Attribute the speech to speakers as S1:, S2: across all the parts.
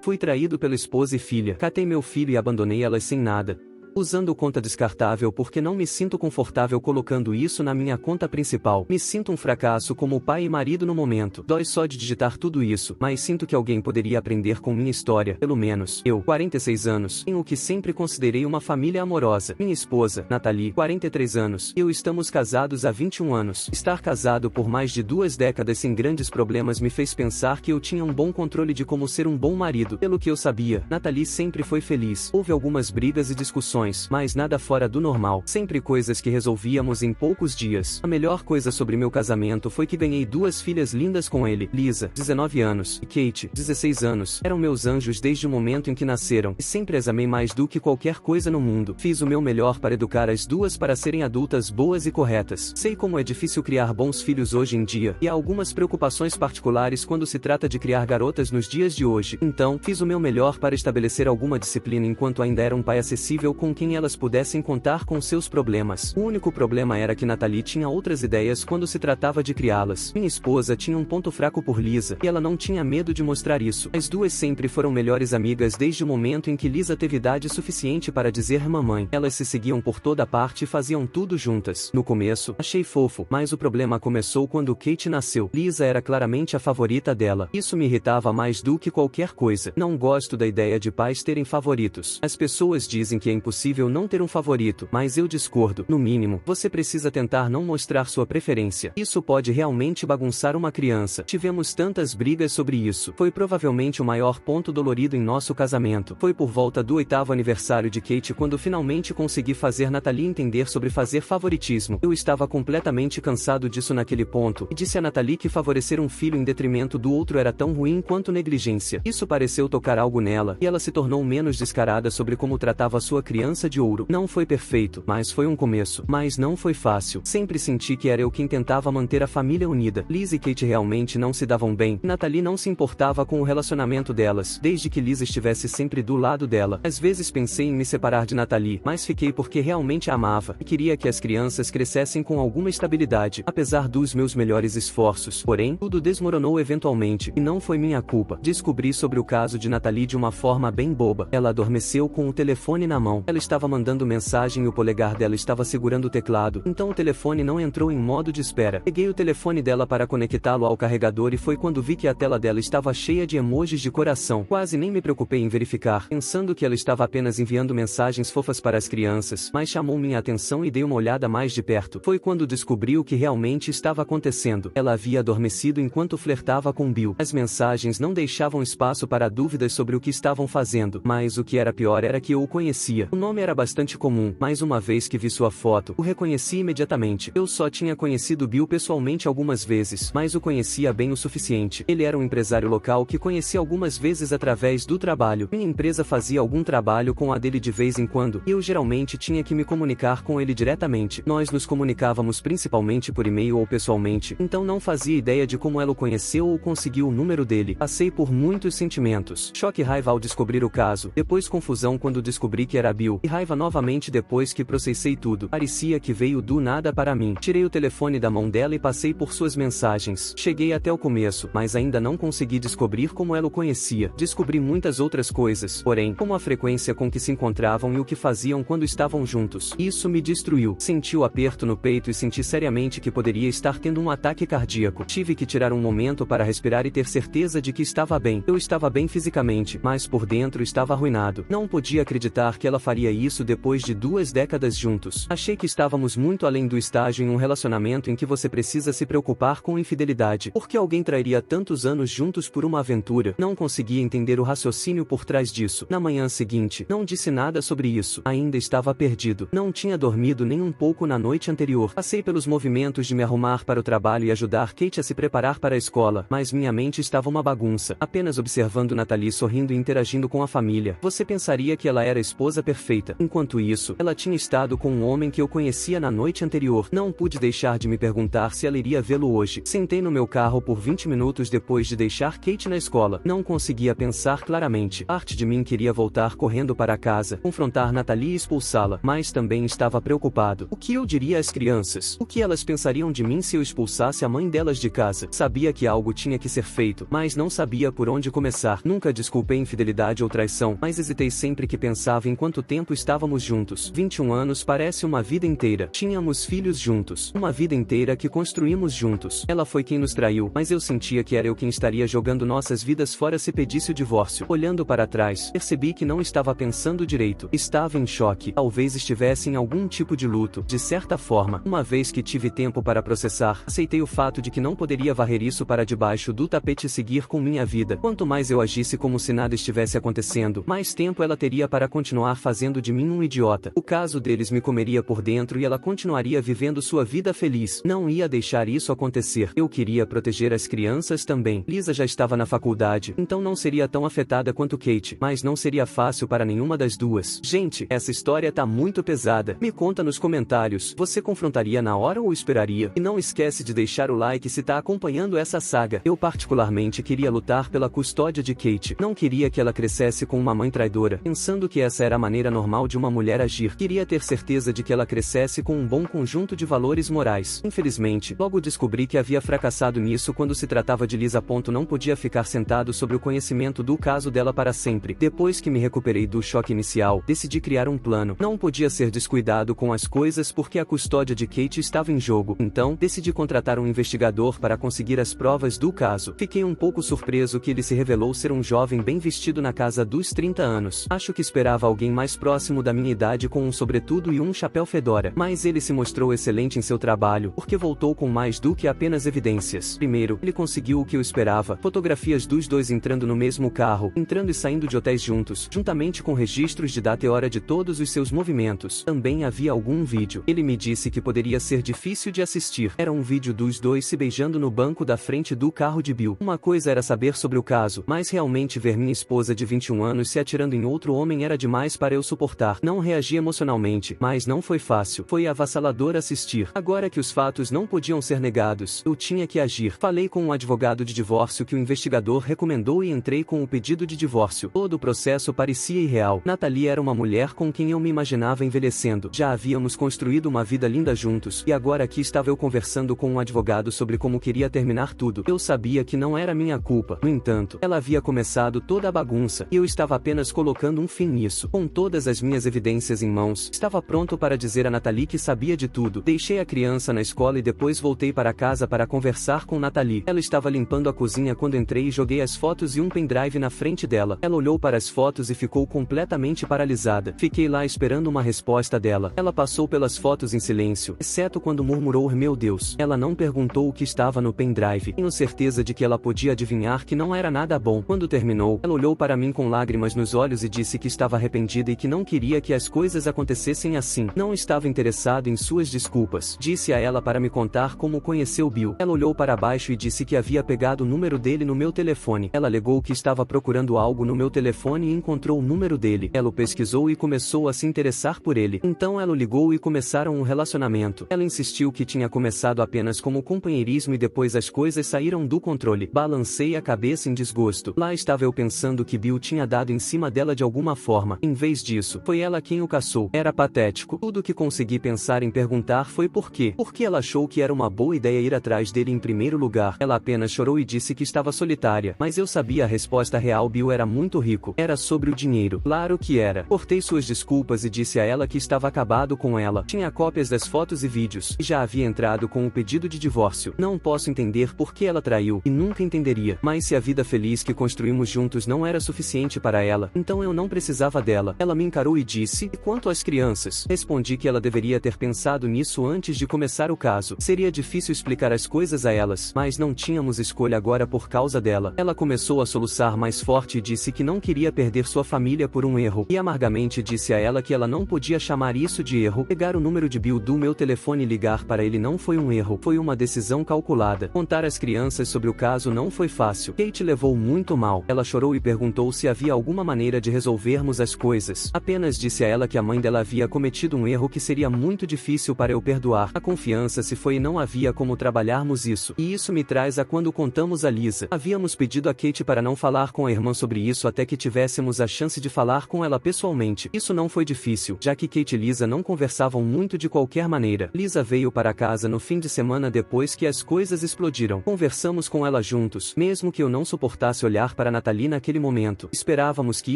S1: Fui traído pela esposa e filha. Catei meu filho e abandonei elas sem nada, usando conta descartável porque não me sinto confortável colocando isso na minha conta principal. Me sinto um fracasso como pai e marido no momento. Dói só de digitar tudo isso, mas sinto que alguém poderia aprender com minha história, pelo menos. Eu, 46 anos, em o que sempre considerei uma família amorosa. Minha esposa, Nathalie, 43 anos. Eu estamos casados há 21 anos. Estar casado por mais de 2 décadas sem grandes problemas me fez pensar que eu tinha um bom controle de como ser um bom marido. Pelo que eu sabia, Nathalie sempre foi feliz. Houve algumas brigas e discussões, mas nada fora do normal. Sempre coisas que resolvíamos em poucos dias. A melhor coisa sobre meu casamento foi que ganhei 2 filhas lindas com ele. Lisa, 19 anos, e Kate, 16 anos. Eram meus anjos desde o momento em que nasceram, e sempre as amei mais do que qualquer coisa no mundo. Fiz o meu melhor para educar as duas para serem adultas boas e corretas. Sei como é difícil criar bons filhos hoje em dia, e há algumas preocupações particulares quando se trata de criar garotas nos dias de hoje. Então, fiz o meu melhor para estabelecer alguma disciplina enquanto ainda era um pai acessível com quem elas pudessem contar com seus problemas. O único problema era que Nathalie tinha outras ideias quando se tratava de criá-las. Minha esposa tinha um ponto fraco por Lisa, e ela não tinha medo de mostrar isso. As duas sempre foram melhores amigas desde o momento em que Lisa teve idade suficiente para dizer mamãe. Elas se seguiam por toda parte e faziam tudo juntas. No começo, achei fofo, mas o problema começou quando Kate nasceu. Lisa era claramente a favorita dela. Isso me irritava mais do que qualquer coisa. Não gosto da ideia de pais terem favoritos. As pessoas dizem que é impossível não ter um favorito, mas eu discordo. No mínimo, você precisa tentar não mostrar sua preferência. Isso pode realmente bagunçar uma criança. Tivemos tantas brigas sobre isso. Foi provavelmente o maior ponto dolorido em nosso casamento. Foi por volta do 8º aniversário de Kate quando finalmente consegui fazer Nathalie entender sobre fazer favoritismo. Eu estava completamente cansado disso naquele ponto, e disse a Nathalie que favorecer um filho em detrimento do outro era tão ruim quanto negligência. Isso pareceu tocar algo nela, e ela se tornou menos descarada sobre como tratava sua criança de ouro. Não foi perfeito, mas foi um começo. Mas não foi fácil. Sempre senti que era eu quem tentava manter a família unida. Lisa e Kate realmente não se davam bem. Nathalie não se importava com o relacionamento delas, desde que Lisa estivesse sempre do lado dela. Às vezes pensei em me separar de Nathalie, mas fiquei porque realmente a amava, e queria que as crianças crescessem com alguma estabilidade, apesar dos meus melhores esforços. Porém, tudo desmoronou eventualmente, e não foi minha culpa. Descobri sobre o caso de Nathalie de uma forma bem boba. Ela adormeceu com o telefone na mão. Ela estava mandando mensagem e o polegar dela estava segurando o teclado, então o telefone não entrou em modo de espera. Peguei o telefone dela para conectá-lo ao carregador e foi quando vi que a tela dela estava cheia de emojis de coração. Quase nem me preocupei em verificar, pensando que ela estava apenas enviando mensagens fofas para as crianças, mas chamou minha atenção e dei uma olhada mais de perto. Foi quando descobri o que realmente estava acontecendo. Ela havia adormecido enquanto flertava com Bill. As mensagens não deixavam espaço para dúvidas sobre o que estavam fazendo, mas o que era pior era que eu o conhecia. O nome era bastante comum, mas uma vez que vi sua foto, o reconheci imediatamente. Eu só tinha conhecido Bill pessoalmente algumas vezes, mas o conhecia bem o suficiente. Ele era um empresário local que conheci algumas vezes através do trabalho. Minha empresa fazia algum trabalho com a dele de vez em quando, e eu geralmente tinha que me comunicar com ele diretamente. Nós nos comunicávamos principalmente por e-mail ou pessoalmente, então não fazia ideia de como ela o conheceu ou conseguiu o número dele. Passei por muitos sentimentos. Choque e raiva ao descobrir o caso, depois confusão quando descobri que era Bill, e raiva novamente depois que processei tudo. Parecia que veio do nada para mim. Tirei o telefone da mão dela e passei por suas mensagens. Cheguei até o começo, mas ainda não consegui descobrir como ela o conhecia. Descobri muitas outras coisas, porém, como a frequência com que se encontravam e o que faziam quando estavam juntos. Isso me destruiu. Senti o aperto no peito e senti seriamente que poderia estar tendo um ataque cardíaco. Tive que tirar um momento para respirar e ter certeza de que estava bem. Eu estava bem fisicamente, mas por dentro estava arruinado. Não podia acreditar que ela faria isso depois de 2 décadas juntos. Achei que estávamos muito além do estágio em um relacionamento em que você precisa se preocupar com infidelidade. Por que alguém trairia tantos anos juntos por uma aventura? Não conseguia entender o raciocínio por trás disso. Na manhã seguinte, não disse nada sobre isso. Ainda estava perdido. Não tinha dormido nem um pouco na noite anterior. Passei pelos movimentos de me arrumar para o trabalho e ajudar Kate a se preparar para a escola, mas minha mente estava uma bagunça. Apenas observando Nathalie sorrindo e interagindo com a família. Você pensaria que ela era a esposa perfeita. insatisfeita. Enquanto isso, ela tinha estado com um homem que eu conhecia na noite anterior. Não pude deixar de me perguntar se ela iria vê-lo hoje. Sentei no meu carro por 20 minutos depois de deixar Kate na escola. Não conseguia pensar claramente. Parte de mim queria voltar correndo para casa, confrontar Natalie e expulsá-la, mas também estava preocupado. O que eu diria às crianças? O que elas pensariam de mim se eu expulsasse a mãe delas de casa? Sabia que algo tinha que ser feito, mas não sabia por onde começar. Nunca desculpei infidelidade ou traição, mas hesitei sempre que pensava em quanto tempo estávamos juntos. 21 anos parece uma vida inteira. Tínhamos filhos juntos. Uma vida inteira que construímos juntos. Ela foi quem nos traiu, mas eu sentia que era eu quem estaria jogando nossas vidas fora se pedisse o divórcio. Olhando para trás, percebi que não estava pensando direito. Estava em choque. Talvez estivesse em algum tipo de luto. De certa forma, uma vez que tive tempo para processar, aceitei o fato de que não poderia varrer isso para debaixo do tapete e seguir com minha vida. Quanto mais eu agisse como se nada estivesse acontecendo, mais tempo ela teria para continuar fazendo de mim um idiota. O caso deles me comeria por dentro e ela continuaria vivendo sua vida feliz. Não ia deixar isso acontecer. Eu queria proteger as crianças também. Lisa já estava na faculdade, então não seria tão afetada quanto Kate, mas não seria fácil para nenhuma das duas. Gente, essa história tá muito pesada. Me conta nos comentários, você confrontaria na hora ou esperaria? E não esquece de deixar o like se tá acompanhando essa saga. Eu particularmente queria lutar pela custódia de Kate. Não queria que ela crescesse com uma mãe traidora, pensando que essa era a maneira normal de uma mulher agir. Queria ter certeza de que ela crescesse com um bom conjunto de valores morais. Infelizmente, logo descobri que havia fracassado nisso quando se tratava de Lisa. Não podia ficar sentado sobre o conhecimento do caso dela para sempre. Depois que me recuperei do choque inicial, decidi criar um plano. Não podia ser descuidado com as coisas porque a custódia de Kate estava em jogo. Então, decidi contratar um investigador para conseguir as provas do caso. Fiquei um pouco surpreso que ele se revelou ser um jovem bem vestido na casa dos 30 anos. Acho que esperava alguém mais próximo da minha idade com um sobretudo e um chapéu fedora. Mas ele se mostrou excelente em seu trabalho, porque voltou com mais do que apenas evidências. Primeiro, ele conseguiu o que eu esperava: fotografias dos dois entrando no mesmo carro, entrando e saindo de hotéis juntos, juntamente com registros de data e hora de todos os seus movimentos. Também havia algum vídeo. Ele me disse que poderia ser difícil de assistir. Era um vídeo dos dois se beijando no banco da frente do carro de Bill. Uma coisa era saber sobre o caso, mas realmente ver minha esposa de 21 anos se atirando em outro homem era demais para eu suportar. Não reagi emocionalmente, mas não foi fácil. Foi avassalador assistir. Agora que os fatos não podiam ser negados, eu tinha que agir. Falei com um advogado de divórcio que o investigador recomendou e entrei com o pedido de divórcio. Todo o processo parecia irreal. Natalie era uma mulher com quem eu me imaginava envelhecendo. Já havíamos construído uma vida linda juntos, e agora aqui estava eu conversando com um advogado sobre como queria terminar tudo. Eu sabia que não era minha culpa. No entanto, ela havia começado toda a bagunça, e eu estava apenas colocando um fim nisso. Com todas as minhas evidências em mãos, estava pronto para dizer a Natalie que sabia de tudo. Deixei a criança na escola e depois voltei para casa para conversar com Natalie. Ela estava limpando a cozinha quando entrei e joguei as fotos e um pendrive na frente dela. Ela olhou para as fotos e ficou completamente paralisada. Fiquei lá esperando uma resposta dela. Ela passou pelas fotos em silêncio, exceto quando murmurou: "Meu Deus." Ela não perguntou o que estava no pendrive. Tenho certeza de que ela podia adivinhar que não era nada bom. Quando terminou, ela olhou para mim com lágrimas nos olhos e disse que estava arrependida e que não queria que as coisas acontecessem assim. Não estava interessado em suas desculpas. Disse a ela para me contar como conheceu Bill. Ela olhou para baixo e disse que havia pegado o número dele no meu telefone. Ela alegou que estava procurando algo no meu telefone e encontrou o número dele. Ela o pesquisou e começou a se interessar por ele. Então ela o ligou e começaram um relacionamento. Ela insistiu que tinha começado apenas como companheirismo e depois as coisas saíram do controle. Balancei a cabeça em desgosto. Lá estava eu pensando que Bill tinha dado em cima dela de alguma forma. Em vez disso, foi ela quem o caçou. Era patético. Tudo que consegui pensar em perguntar foi por quê. Porque ela achou que era uma boa ideia ir atrás dele em primeiro lugar. Ela apenas chorou e disse que estava solitária. Mas eu sabia a resposta real: Bill era muito rico. Era sobre o dinheiro. Claro que era. Cortei suas desculpas e disse a ela que estava acabado com ela. Tinha cópias das fotos e vídeos, e já havia entrado com o pedido de divórcio. Não posso entender por que ela traiu, e nunca entenderia. Mas se a vida feliz que construímos juntos não era suficiente para ela, então eu não precisava dela. Ela me encarou e disse: "E quanto às crianças?" Respondi que ela deveria ter pensado nisso antes de começar o caso. Seria difícil explicar as coisas a elas, mas não tínhamos escolha agora por causa dela. Ela começou a soluçar mais forte e disse que não queria perder sua família por um erro, e amargamente disse a ela que ela não podia chamar isso de erro. Pegar o número de Bill do meu telefone e ligar para ele não foi um erro, foi uma decisão calculada. Contar às crianças sobre o caso não foi fácil. Kate levou muito mal. Ela chorou e perguntou se havia alguma maneira de resolvermos as coisas. Apenas disse a ela que a mãe dela havia cometido um erro que seria muito difícil para eu perdoar. A confiança se foi e não havia como trabalharmos isso. E isso me traz a quando contamos a Lisa. Havíamos pedido a Kate para não falar com a irmã sobre isso até que tivéssemos a chance de falar com ela pessoalmente. Isso não foi difícil, já que Kate e Lisa não conversavam muito de qualquer maneira. Lisa veio para casa no fim de semana depois que as coisas explodiram. Conversamos com ela juntos, mesmo que eu não suportasse olhar para Natalie naquele momento. Esperávamos que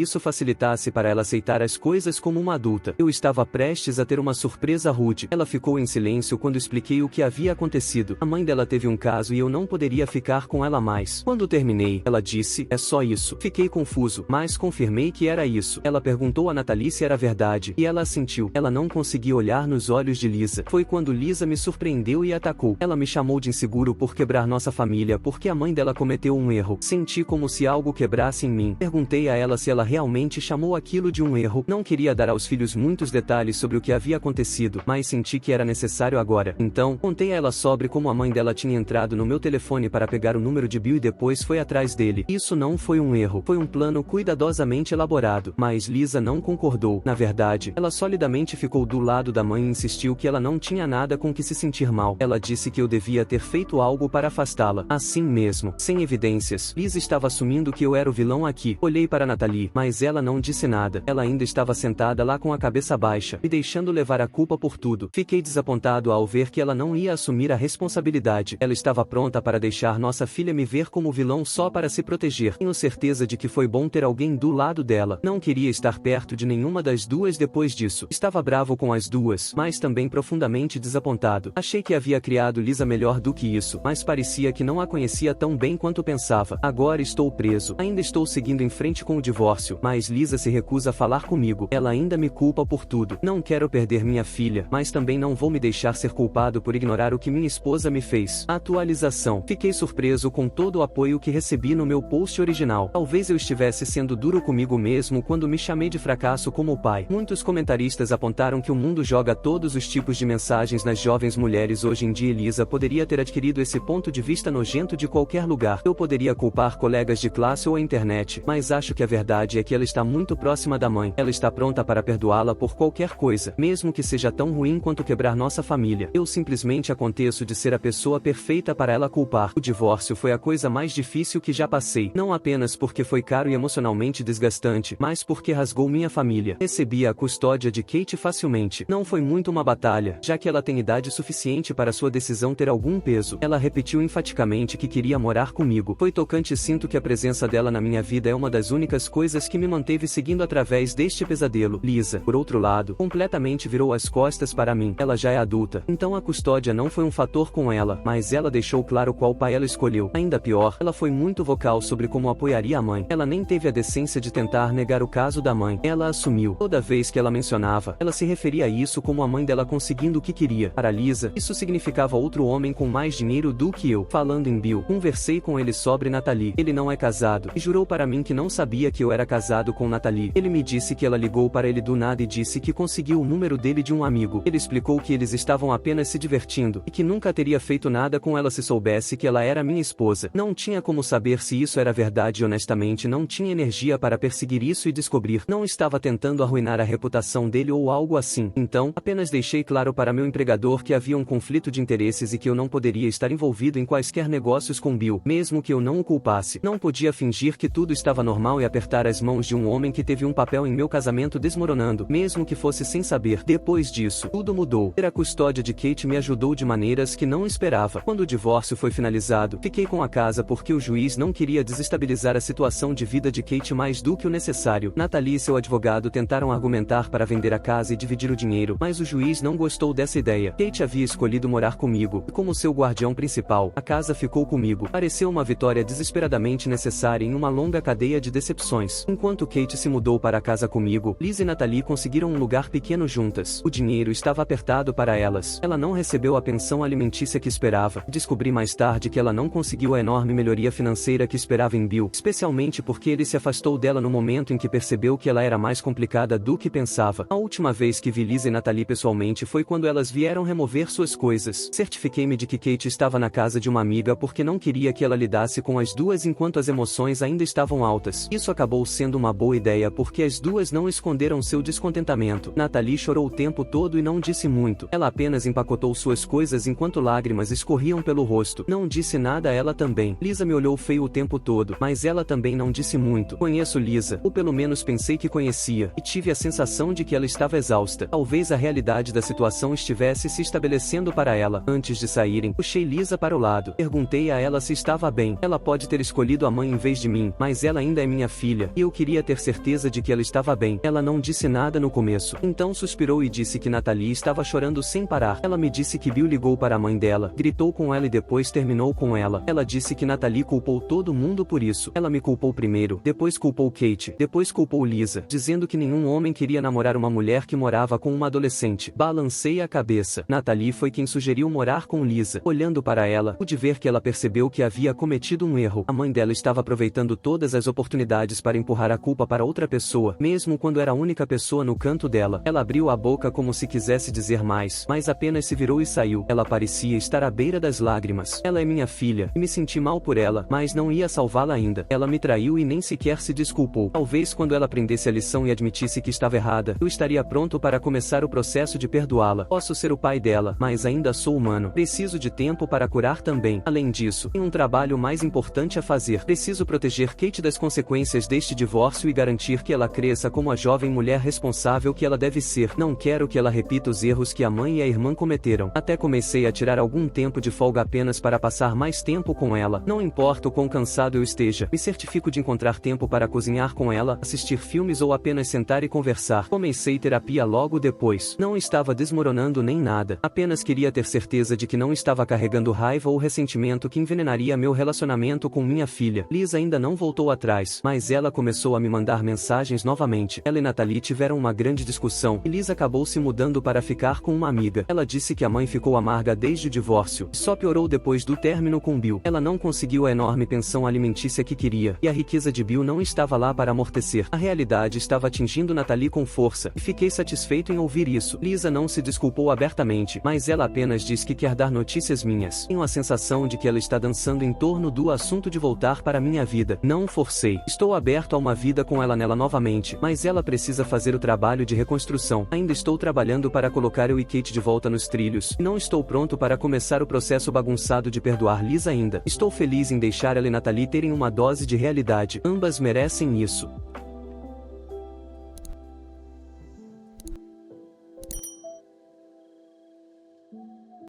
S1: isso facilitasse para ela aceitar as coisas como uma adulta. Eu estava prestes a ter uma surpresa rude. Ela ficou em silêncio quando expliquei o que havia acontecido. A mãe dela teve um caso e eu não poderia ficar com ela mais. Quando terminei, ela disse, é só isso. Fiquei confuso, mas confirmei que era isso. Ela perguntou a Natalie se era verdade, e ela assentiu. Ela não conseguia olhar nos olhos de Lisa. Foi quando Lisa me surpreendeu e atacou. Ela me chamou de inseguro por quebrar nossa família porque a mãe dela cometeu um erro. Senti como se algo quebrasse em mim. Perguntei a ela se ela realmente chamou aquilo de um erro. Não queria dar aos filhos muitos detalhes sobre o que havia acontecido, mas senti que era necessário agora. Então, contei a ela sobre como a mãe dela tinha entrado no meu telefone para pegar o número de Bill e depois foi atrás dele. Isso não foi um erro. Foi um plano cuidadosamente elaborado. Mas Lisa não concordou. Na verdade, ela solidamente ficou do lado da mãe e insistiu que ela não tinha nada com que se sentir mal. Ela disse que eu devia ter feito algo para afastá-la. Assim mesmo, sem evidências. Lisa estava assumindo que eu era o vilão aqui. Olhei para Natalie, mas ela não disse nada. Ela ainda estava sentada lá com a cabeça baixa, me deixando levar a culpa por tudo. Fiquei desapontado ao ver que ela não ia assumir a responsabilidade. Ela estava pronta para deixar nossa filha me ver como vilão só para se proteger. Tenho certeza de que foi bom ter alguém do lado dela. Não queria estar perto de nenhuma das duas depois disso. Estava bravo com as duas, mas também profundamente desapontado. Achei que havia criado Lisa melhor do que isso, mas parecia que não a conhecia tão bem quanto pensava. Agora estou preso. Ainda estou seguindo em frente com o divórcio, mas Lisa se recusa a falar comigo. Ela ainda me culpa por tudo. Não quero perder minha filha, mas também não vou me deixar ser culpado por ignorar o que minha esposa me fez. Atualização. Fiquei surpreso com todo o apoio que recebi no meu post original. Talvez eu estivesse sendo duro comigo mesmo quando me chamei de fracasso como pai. Muitos comentaristas apontaram que o mundo joga todos os tipos de mensagens nas jovens mulheres hoje em dia. Lisa poderia ter adquirido esse ponto de vista nojento de qualquer lugar. Eu poderia culpar colegas de classe ou a internet, mas acho que a verdade é que ela está muito próxima da mãe. Ela está pronta para perdoá-la por qualquer coisa, mesmo que seja tão ruim quanto quebrar nossa família. Eu simplesmente aconteço de ser a pessoa perfeita para ela culpar. O divórcio foi a coisa mais difícil que já passei, não apenas porque foi caro e emocionalmente desgastante, mas porque rasgou minha família. Recebi a custódia de Kate facilmente. Não foi muito uma batalha, já que ela tem idade suficiente para sua decisão ter algum peso. Ela repetiu enfaticamente que queria morar comigo. Foi tocante e sinto que a presença dela na minha vida é uma das únicas coisas que me manteve seguindo através deste pesadelo. Lisa, por outro lado, completamente virou as costas para mim. Ela já é adulta, então a custódia não foi um fator com ela, mas ela deixou claro qual pai ela escolheu. Ainda pior, ela foi muito vocal sobre como apoiaria a mãe. Ela nem teve a decência de tentar negar o caso da mãe. Ela assumiu. Toda vez que ela mencionava, ela se referia a isso como a mãe dela conseguindo o que queria. Para Lisa, isso significava outro homem com mais dinheiro do que eu. Falando em Bill, conversei com ele sobre Natalie. Ele não é casado, e jurou para mim que não sabia que eu era casado com Natalie. Ele me disse que ela ligou para ele do nada e disse que conseguiu o número dele de um amigo. Ele explicou que eles estavam apenas se divertindo, e que nunca teria feito nada com ela se soubesse que ela era minha esposa. Não tinha como saber se isso era verdade e honestamente não tinha energia para perseguir isso e descobrir. Não estava tentando arruinar a reputação dele ou algo assim. Então, apenas deixei claro para meu empregador que havia um conflito de interesses e que eu não poderia estar envolvido em quaisquer negócios com Bill, mesmo que eu não o culpasse. Não podia fingir que tudo estava normal e apertar as mãos de um homem que teve um papel em meu casamento desmoronando, mesmo que fosse sem saber. Depois disso, tudo mudou. Ter a custódia de Kate me ajudou de maneiras que não esperava. Quando o divórcio foi finalizado, fiquei com a casa porque o juiz não queria desestabilizar a situação de vida de Kate mais do que o necessário. Natalie e seu advogado tentaram argumentar para vender a casa e dividir o dinheiro, mas o juiz não gostou dessa ideia. Kate havia escolhido morar comigo, e como seu guardião principal, a casa ficou comigo. Pareceu uma vitória desesperadamente necessária em uma longa cadeia de decepções. Enquanto Kate se mudou para a casa comigo, Liz e Natalie conseguiram um lugar pequeno juntas. O dinheiro estava apertado para elas. Ela não recebeu a pensão alimentícia que esperava. Descobri mais tarde que ela não conseguiu a enorme melhoria financeira que esperava em Bill, especialmente porque ele se afastou dela no momento em que percebeu que ela era mais complicada do que pensava. A última vez que vi Liz e Natalie pessoalmente foi quando elas vieram remover suas coisas. Certifiquei-me de que Kate estava na casa de uma amiga porque não queria que ela lidasse com as duas enquanto as emoções ainda estavam altas. Isso acabou sendo uma boa ideia porque as duas não não esconderam seu descontentamento. Nathalie chorou o tempo todo e não disse muito. Ela apenas empacotou suas coisas enquanto lágrimas escorriam pelo rosto. Não disse nada ela também. Lisa me olhou feio o tempo todo, mas ela também não disse muito. Conheço Lisa, ou pelo menos pensei que conhecia, e tive a sensação de que ela estava exausta. Talvez a realidade da situação estivesse se estabelecendo para ela. Antes de saírem, puxei Lisa para o lado. Perguntei a ela se estava bem. Ela pode ter escolhido a mãe em vez de mim, mas ela ainda é minha filha, e eu queria ter certeza de que ela estava bem. Ela não disse nada no começo. Então suspirou e disse que Nathalie estava chorando sem parar. Ela me disse que Bill ligou para a mãe dela, gritou com ela e depois terminou com ela. Ela disse que Nathalie culpou todo mundo por isso. Ela me culpou primeiro, depois culpou Kate, depois culpou Lisa, dizendo que nenhum homem queria namorar uma mulher que morava com uma adolescente. Balancei a cabeça. Nathalie foi quem sugeriu morar com Lisa. Olhando para ela, pude ver que ela percebeu que havia cometido um erro. A mãe dela estava aproveitando todas as oportunidades para empurrar a culpa para outra pessoa, mesmo quando era a única pessoa no canto dela. Ela abriu a boca como se quisesse dizer mais, mas apenas se virou e saiu. Ela parecia estar à beira das lágrimas. Ela é minha filha, e me senti mal por ela, mas não ia salvá-la ainda. Ela me traiu e nem sequer se desculpou. Talvez quando ela aprendesse a lição e admitisse que estava errada, eu estaria pronto para começar o processo de perdoá-la. Posso ser o pai dela, mas ainda sou humano. Preciso de tempo para curar também. Além disso, tenho um trabalho mais importante a fazer. Preciso proteger Kate das consequências deste divórcio e garantir que ela cresça como a jovem mulher responsável que ela deve ser. Não quero que ela repita os erros que a mãe e a irmã cometeram. Até comecei a tirar algum tempo de folga apenas para passar mais tempo com ela. Não importa o quão cansado eu esteja, me certifico de encontrar tempo para cozinhar com ela, assistir filmes ou apenas sentar e conversar. Comecei terapia logo depois. Não estava desmoronando nem nada. Apenas queria ter certeza de que não estava carregando raiva ou ressentimento que envenenaria meu relacionamento com minha filha. Lisa ainda não voltou atrás, mas ela começou a me mandar mensagens novamente. Ela e Nathalie tiveram uma grande discussão, e Lisa acabou se mudando para ficar com uma amiga. Ela disse que a mãe ficou amarga desde o divórcio, e só piorou depois do término com Bill. Ela não conseguiu a enorme pensão alimentícia que queria, e a riqueza de Bill não estava lá para amortecer. A realidade estava atingindo Nathalie com força, e fiquei satisfeito em ouvir isso. Lisa não se desculpou abertamente, mas ela apenas diz que quer dar notícias minhas. Tenho a sensação de que ela está dançando em torno do assunto de voltar para minha vida. Não forcei. Estou aberto a uma vida com ela nela novamente, mas ela precisa fazer o trabalho de reconstrução. Ainda estou trabalhando para colocar eu e Kate de volta nos trilhos, e não estou pronto para começar o processo bagunçado de perdoar Lisa ainda. Estou feliz em deixar ela e Nathalie terem uma dose de realidade. Ambas merecem isso.